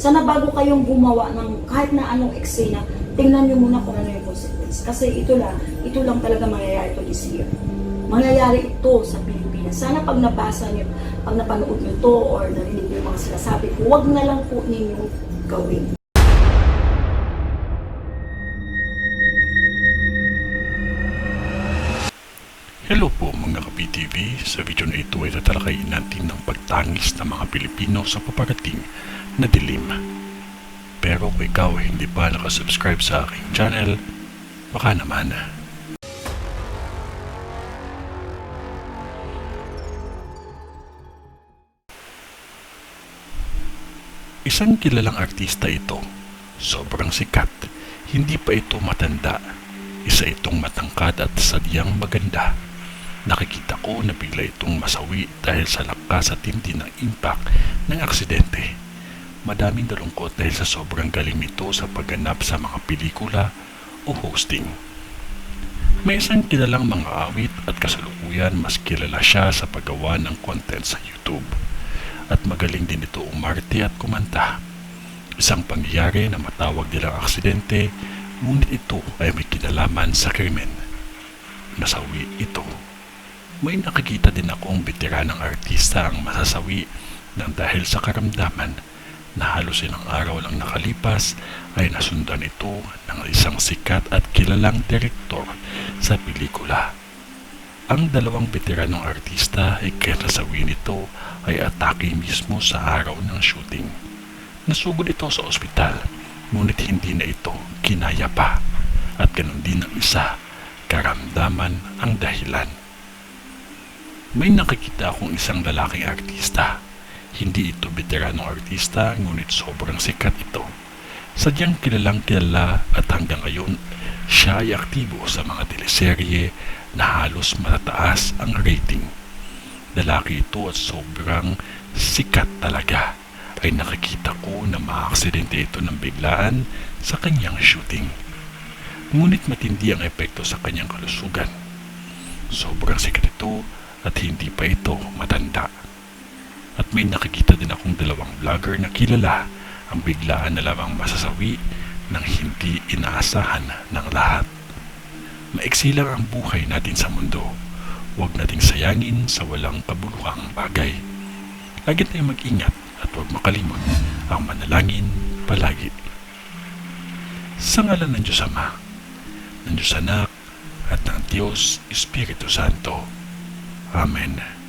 Sana bago kayong gumawa ng kahit na anong eksena, tingnan nyo muna kung ano yung consequence. Kasi ito lang talaga mangyayari ito this year. Mangyayari ito sa Pilipinas. Sana pag nabasa nyo, pag napanood nyo to or narinig nyo yung mga sinasabi ko, huwag na lang po ninyo gawin. Hello po mga ka-PTV, sa video na ito ay tatalakayin natin ng pagtangis ng mga Pilipino sa paparating na dilim. Pero kung ikaw ay hindi pa nakasubscribe sa aking channel, baka naman. Isang kilalang artista ito, sobrang sikat, hindi pa ito matanda, isa itong matangkad at sadyang maganda. Nakikita ko na bigla itong masawi dahil sa lakas at tindi ng impact ng aksidente. Madaming nalungkot dahil sa sobrang galing nito sa pagganap sa mga pelikula o hosting. May isang kilalang mga awit at kasalukuyan mas kilala siya sa paggawa ng content sa YouTube. At magaling din ito umarte at kumanta. Isang pangyayari na matawag nilang aksidente, ngunit ito ay may kinalaman sa krimen. Nasawi ito. May nakikita din akong veteranang artista ang masasawi nang dahil sa karamdaman na halos ilang araw lang nakalipas ay nasundan ito ng isang sikat at kilalang direktor sa pelikula. Ang dalawang veteranong artista ay kinasawi nito ay atake mismo sa araw ng shooting. Nasugod ito sa ospital, ngunit hindi na ito kinaya pa at ganun din ang isa, karamdaman ang dahilan. May nakikita akong isang lalaking artista. Hindi ito veteranong artista, ngunit sobrang sikat ito. Sadyang kilalang kilala at hanggang ngayon, siya ay aktibo sa mga teleserye na halos matataas ang rating. Lalaki ito at sobrang sikat talaga. Ay nakikita ko na maaksidente ito ng biglaan sa kanyang shooting. Ngunit matindi ang epekto sa kanyang kalusugan. Sobrang sikat ito at hindi pa ito matanda. At may nakikita din akong dalawang vlogger na kilala ang biglaan na lamang masasawi ng hindi inaasahan ng lahat. Maiksi lang ang buhay natin sa mundo. Huwag nating sayangin sa walang kabuluhang bagay. Lagi tayong mag-ingat at huwag makalimot ang manalangin palagi. Sa ngalan ng Diyos Ama, ng Diyos Anak, at ng Diyos Espiritu Santo. Amen.